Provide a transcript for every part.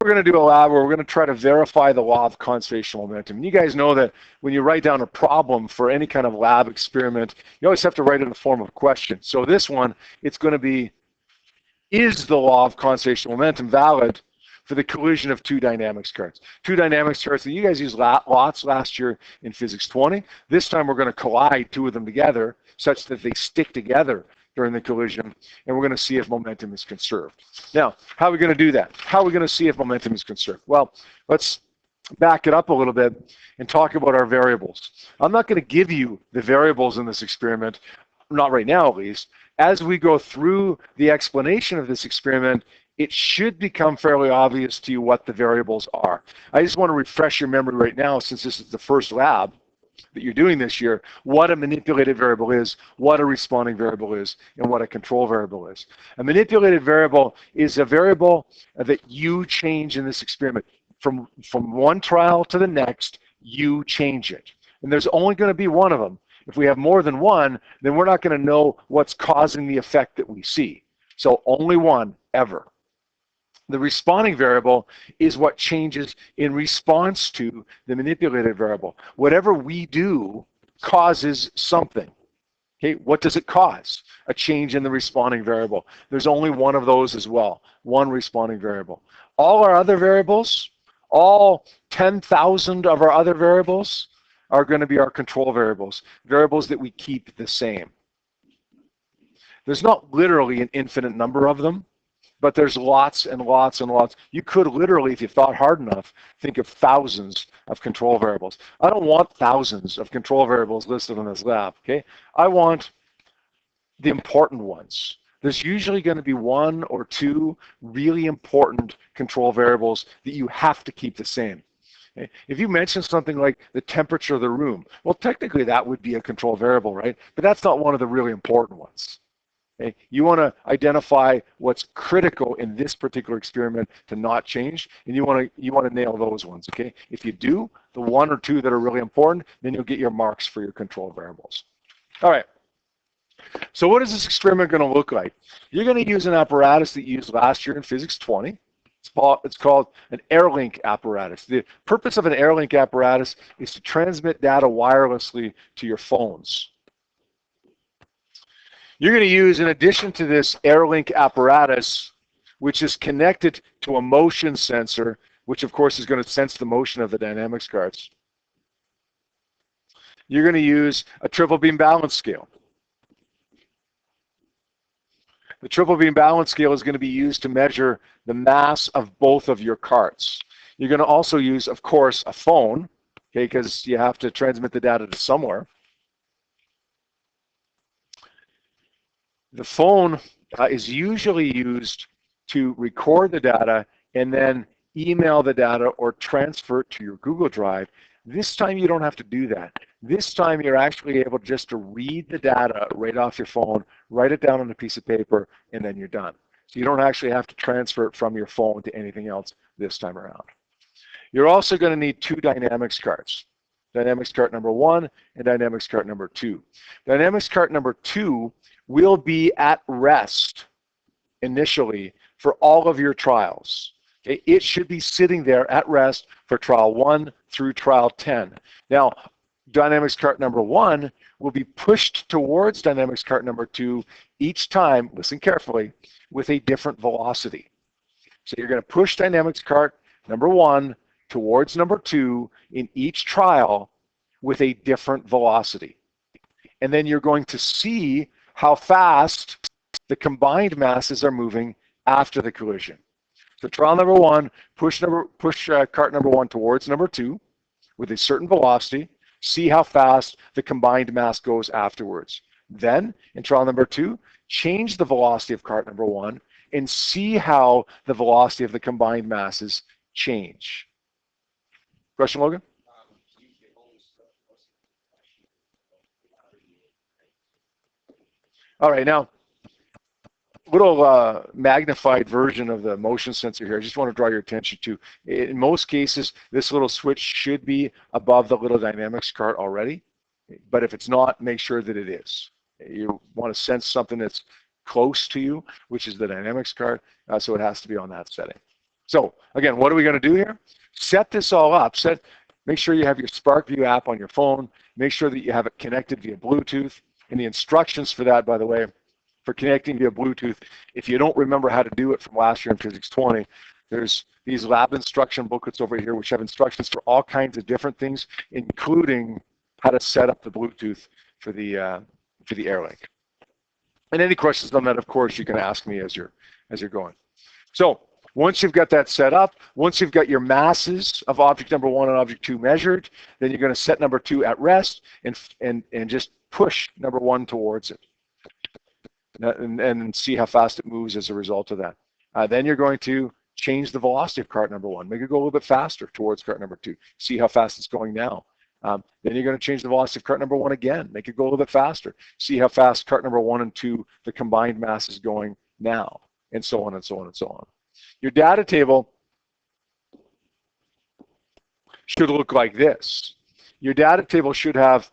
we're going to do a lab where we're going to try to verify the law of conservation of momentum. And you guys know that when you write down a problem for any kind of lab experiment, you always have to write it in the form of a question. So this one, it's going to be, is the law of conservation of momentum valid for the collision of two dynamics cards? Two dynamics cards that you guys used lots last year in Physics 20. This time we're going to collide two of them together such that they stick together during the collision, and we're going to see if momentum is conserved. Now, how are we going to do that? How are we going to see if momentum is conserved? Well, let's back it up a little bit and talk about our variables. I'm not going to give you the variables in this experiment, not right now at least. As we go through the explanation of this experiment, it should become fairly obvious to you what the variables are. I just want to refresh your memory right now, since this is the first lab that you're doing this year, what a manipulated variable is, what a responding variable is, and what a control variable is. A manipulated variable is a variable that you change in this experiment. From one trial to the next, you change it. And there's only going to be one of them. If we have more than one, then we're not going to know what's causing the effect that we see. So only one, ever. The responding variable is what changes in response to the manipulated variable. Whatever we do causes something. Okay, what does it cause? A change in the responding variable. There's only one of those as well, one responding variable. All our other variables, all 10,000 of our other variables are going to be our control variables, variables that we keep the same. There's not literally an infinite number of them, but there's lots and lots and lots. You could literally, if you thought hard enough, think of thousands of control variables. I don't want thousands of control variables listed in this lab, okay? I want the important ones. There's usually going to be one or two really important control variables that you have to keep the same. Okay? If you mention something like the temperature of the room, well, technically that would be a control variable, right? But that's not one of the really important ones. Okay? You want to identify what's critical in this particular experiment to not change, and you want to nail those ones. Okay? If you do the one or two that are really important, then you'll get your marks for your control variables. All right. So what is this experiment going to look like? You're going to use an apparatus that you used last year in Physics 20. It's called an AirLink apparatus. The purpose of an AirLink apparatus is to transmit data wirelessly to your phones. You're going to use, in addition to this AirLink apparatus, which is connected to a motion sensor, which of course is going to sense the motion of the dynamics cards. You're going to use a triple beam balance scale. The triple beam balance scale is going to be used to measure the mass of both of your carts. You're going to also use, of course, a phone, okay, because you have to transmit the data to somewhere. The phone is usually used to record the data and then email the data or transfer it to your Google Drive. This time you don't have to do that. This time you're actually able just to read the data right off your phone, write it down on a piece of paper, and then you're done. So you don't actually have to transfer it from your phone to anything else this time around. You're also going to need two dynamics cards. Dynamics cart number 1 and dynamics cart number 2. Dynamics cart number 2 will be at rest initially for all of your trials. Okay? It should be sitting there at rest for trial 1 through trial 10. Now, dynamics cart number 1 will be pushed towards dynamics cart number 2 each time, listen carefully, with a different velocity. So you're going to push dynamics cart number 1 towards number 2 in each trial with a different velocity. And then you're going to see how fast the combined masses are moving after the collision. So trial number 1, push cart number 1 towards number 2 with a certain velocity. See how fast the combined mass goes afterwards. Then, in trial number 2, change the velocity of cart number 1 and see how the velocity of the combined masses change. Question, Logan? All right, now, little magnified version of the motion sensor here. I just want to draw your attention to, in most cases, this little switch should be above the little dynamics cart already, but if it's not, make sure that it is. You want to sense something that's close to you, which is the dynamics cart, so it has to be on that setting. So again, what are we going to do here? Set this all up. Make sure you have your SparkView app on your phone. Make sure that you have it connected via Bluetooth. And the instructions for that, by the way, for connecting via Bluetooth, if you don't remember how to do it from last year in Physics 20, there's these lab instruction booklets over here which have instructions for all kinds of different things, including how to set up the Bluetooth for the AirLink. And any questions on that, of course, you can ask me as you're going. So once you've got that set up, once you've got your masses of object number 1 and object 2 measured, then you're going to set number 2 at rest and just push number 1 towards it. And see how fast it moves as a result of that. Then you're going to change the velocity of cart number 1. Make it go a little bit faster towards cart number 2. See how fast it's going now. Then you're going to change the velocity of cart number 1 again. Make it go a little bit faster. See how fast cart number 1 and 2, the combined mass, is going now, and so on and so on and so on. Your data table should look like this. Your data table should have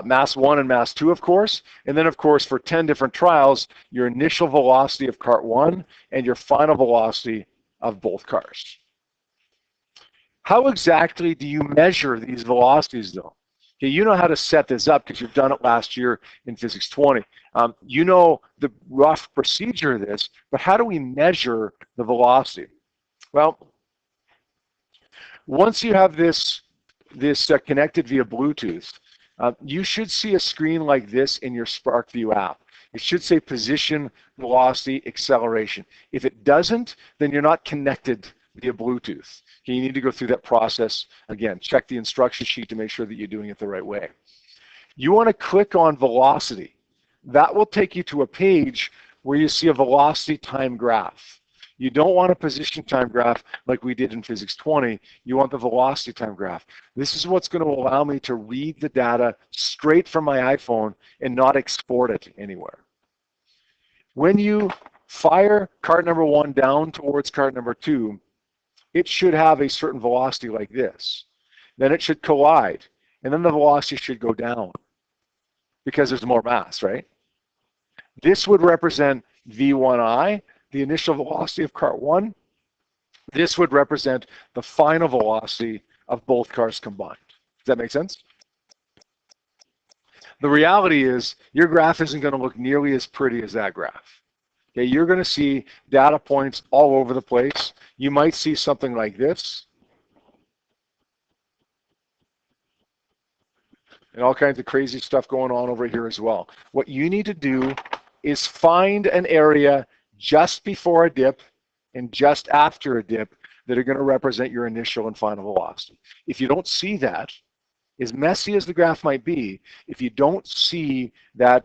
mass 1 and mass 2, of course, and then, of course, for 10 different trials, your initial velocity of cart 1 and your final velocity of both cars. How exactly do you measure these velocities, though? Okay, you know how to set this up because you've done it last year in Physics 20. You know the rough procedure of this, but how do we measure the velocity? Well, once you have this connected via Bluetooth, you should see a screen like this in your SparkView app. It should say position, velocity, acceleration. If it doesn't, then you're not connected via Bluetooth. Okay, you need to go through that process. Again, check the instruction sheet to make sure that you're doing it the right way. You want to click on velocity. That will take you to a page where you see a velocity time graph. You don't want a position time graph like we did in Physics 20. You want the velocity time graph. This is what's going to allow me to read the data straight from my iPhone and not export it anywhere. When you fire cart number 1 down towards cart number 2, it should have a certain velocity like this. Then it should collide, and then the velocity should go down because there's more mass, right? This would represent V1I, the initial velocity of cart 1. This would represent the final velocity of both cars combined. Does that make sense? The reality is your graph isn't going to look nearly as pretty as that graph. Okay, you're going to see data points all over the place. You might see something like this, and all kinds of crazy stuff going on over here as well. What you need to do is find an area just before a dip and just after a dip that are going to represent your initial and final velocity. If you don't see that, as messy as the graph might be, if you don't see that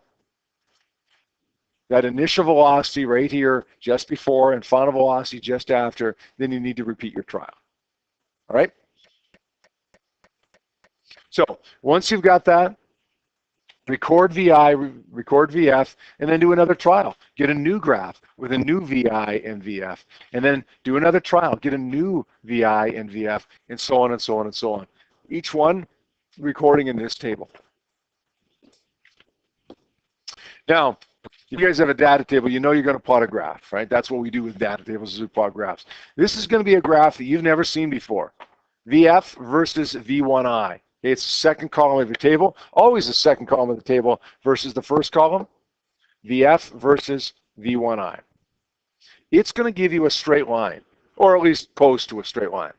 initial velocity right here just before and final velocity just after, then you need to repeat your trial. All right? So once you've got that, record VI, record VF, and then do another trial. Get a new graph with a new VI and VF, and then do another trial. Get a new VI and VF, and so on and so on and so on. Each one recording in this table. Now, if you guys have a data table, you know you're going to plot a graph, right? That's what we do with data tables, is we plot graphs. This is going to be a graph that you've never seen before. VF versus V1I. Okay, it's the second column of your table, always the second column of the table versus the first column. VF versus V1I. It's going to give you a straight line, or at least close to a straight line.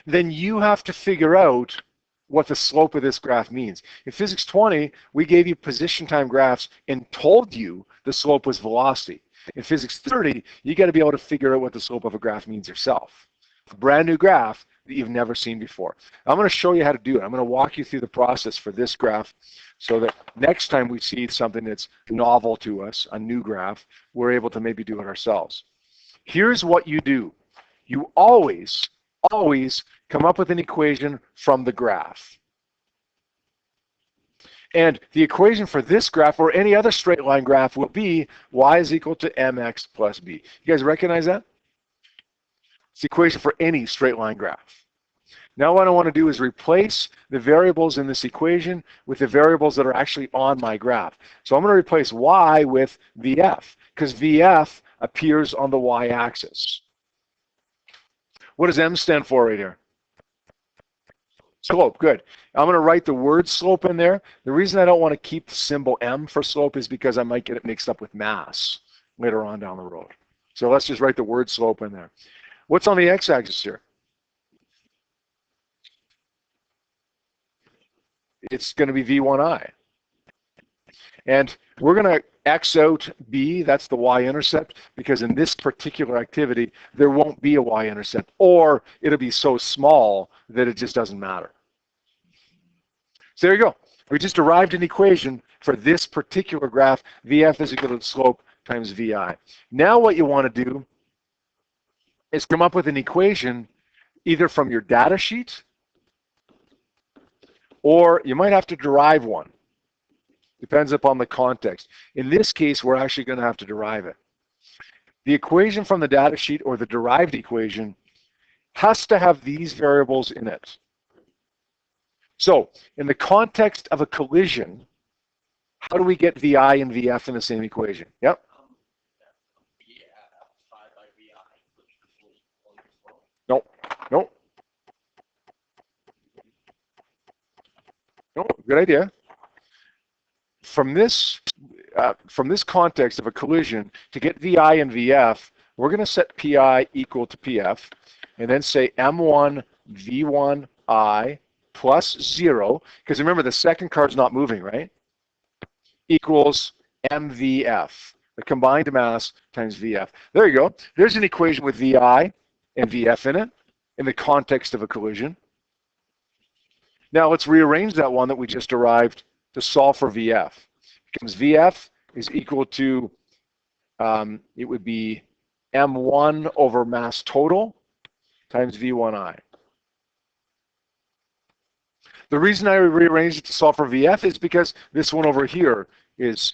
Then you have to figure out what the slope of this graph means. In Physics 20, we gave you position time graphs and told you the slope was velocity. In Physics 30, you got to be able to figure out what the slope of a graph means yourself. A brand new graph that you've never seen before. I'm going to show you how to do it. I'm going to walk you through the process for this graph so that next time we see something that's novel to us, a new graph, we're able to maybe do it ourselves. Here's what you do. You always come up with an equation from the graph. And the equation for this graph or any other straight line graph will be y is equal to mx plus b. You guys recognize that? It's the equation for any straight line graph. Now what I want to do is replace the variables in this equation with the variables that are actually on my graph. So I'm going to replace y with VF because VF appears on the y-axis. What does M stand for right here? Slope, good. I'm going to write the word slope in there. The reason I don't want to keep the symbol M for slope is because I might get it mixed up with mass later on down the road. So let's just write the word slope in there. What's on the x-axis here? It's going to be V1I. And we're going to X out B, that's the y-intercept, because in this particular activity, there won't be a y-intercept, or it'll be so small that it just doesn't matter. So there you go. We just derived an equation for this particular graph. VF is equal to the slope times VI. Now what you want to do is come up with an equation either from your data sheet, or you might have to derive one. Depends upon the context. In this case, we're actually going to have to derive it. The equation from the data sheet or the derived equation has to have these variables in it. So, in the context of a collision, how do we get VI and VF in the same equation? Yep. No, no. No, good idea. From this context of a collision, to get VI and VF, we're going to set PI equal to PF, and then say M1 V1I plus 0, because remember the second card's not moving, right? Equals MVF, the combined mass times VF. There you go. There's an equation with VI and VF in it, in the context of a collision. Now let's rearrange that one that we just derived to solve for VF. Because VF is equal to, it would be M1 over mass total times V1I. The reason I rearranged it to solve for VF is because this one over here is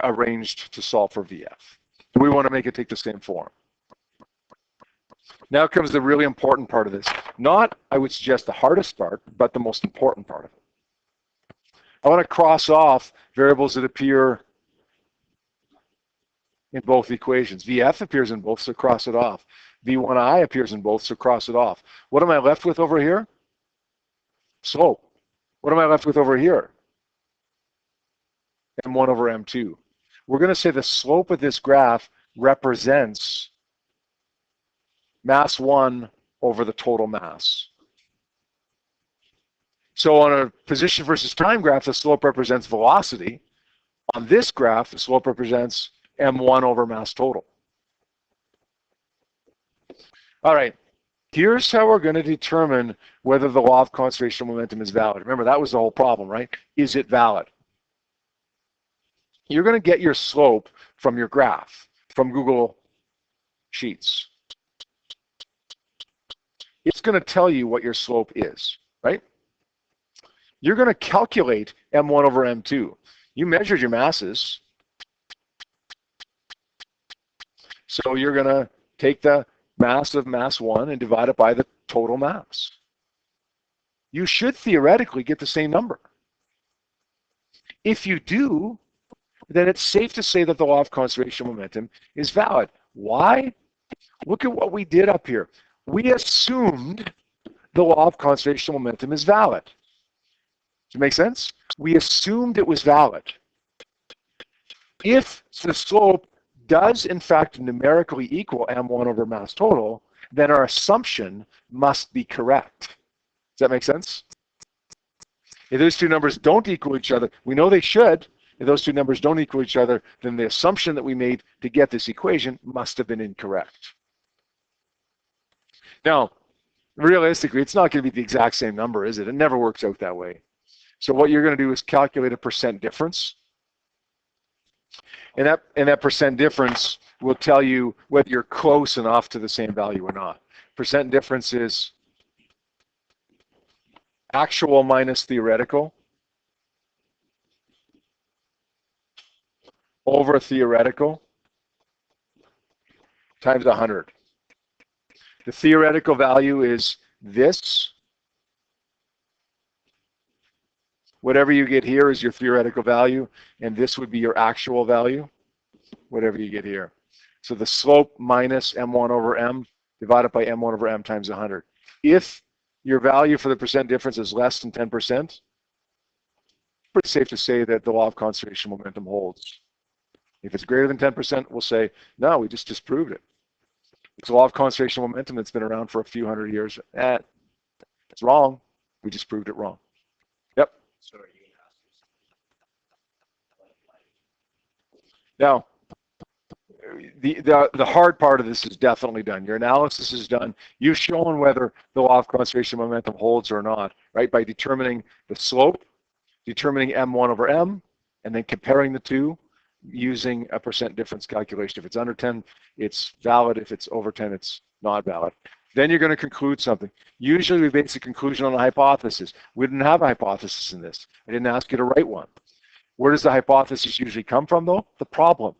arranged to solve for VF. We want to make it take the same form. Now comes the really important part of this. Not, I would suggest, the hardest part, but the most important part of it. I want to cross off variables that appear in both equations. VF appears in both, so cross it off. V1I appears in both, so cross it off. What am I left with over here? Slope. What am I left with over here? M1 over M2. We're going to say the slope of this graph represents mass 1 over the total mass. So on a position versus time graph, the slope represents velocity. On this graph, the slope represents M1 over mass total. All right, here's how we're going to determine whether the law of conservation of momentum is valid. Remember, that was the whole problem, right? Is it valid? You're going to get your slope from your graph, from Google Sheets. It's going to tell you what your slope is, right? You're going to calculate M1 over M2. You measured your masses. So you're going to take the mass of mass 1 and divide it by the total mass. You should theoretically get the same number. If you do, then it's safe to say that the law of conservation of momentum is valid. Why? Look at what we did up here. We assumed the law of conservation of momentum is valid. Does it make sense? We assumed it was valid. If the slope does in fact numerically equal M1 over mass total, then our assumption must be correct. Does that make sense? If those two numbers don't equal each other, we know they should. If those two numbers don't equal each other, then the assumption that we made to get this equation must have been incorrect. Now, realistically, it's not going to be the exact same number, is it? It never works out that way. So what you're going to do is calculate a percent difference. And that percent difference will tell you whether you're close enough to the same value or not. Percent difference is actual minus theoretical over theoretical times 100. The theoretical value is this. Whatever you get here is your theoretical value, and this would be your actual value, whatever you get here. So the slope minus M1 over M divided by M1 over M times 100. If your value for the percent difference is less than 10%, pretty safe to say that the law of conservation momentum holds. If it's greater than 10%, we'll say, no, we just disproved it. It's a law of conservation momentum that's been around for a few hundred years. It's wrong. We just proved it wrong. Yep. Now, the hard part of this is definitely done. Your analysis is done. You've shown whether the law of conservation momentum holds or not, right? By determining the slope, determining M1 over M, and then comparing the two using a percent difference calculation. If it's under 10, it's valid. If it's over 10, it's not valid. Then you're going to conclude something. Usually we base a conclusion on a hypothesis. We didn't have a hypothesis in this. I didn't ask you to write one. Where does the hypothesis usually come from, though? The problem.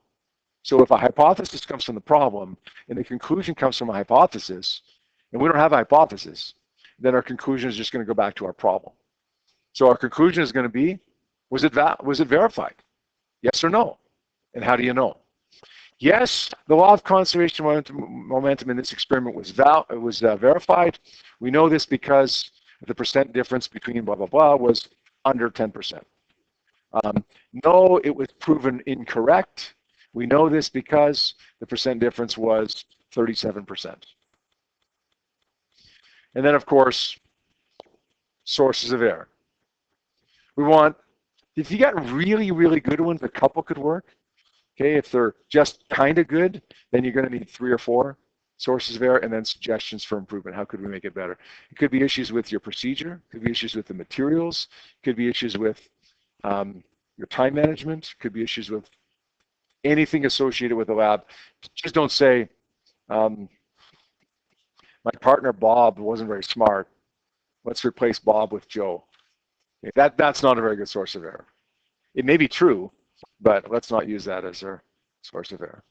So if a hypothesis comes from the problem and the conclusion comes from a hypothesis, and we don't have a hypothesis, then our conclusion is just going to go back to our problem. So our conclusion is going to be, was it verified? Yes or no? And how do you know? Yes, the law of conservation momentum in this experiment was verified. We know this because the percent difference between blah, blah, blah was under 10%. No, it was proven incorrect. We know this because the percent difference was 37%. And then, of course, sources of error. We want, if you got really, really good ones, a couple could work. Okay, if they're just kind of good, then you're going to need 3 or 4 sources of error, and then suggestions for improvement. How could we make it better? It could be issues with your procedure, it could be issues with the materials, it could be issues with your time management, it could be issues with anything associated with the lab. Just don't say, my partner Bob wasn't very smart. Let's replace Bob with Joe. Okay, that's not a very good source of error. It may be true, but let's not use that as our source of error.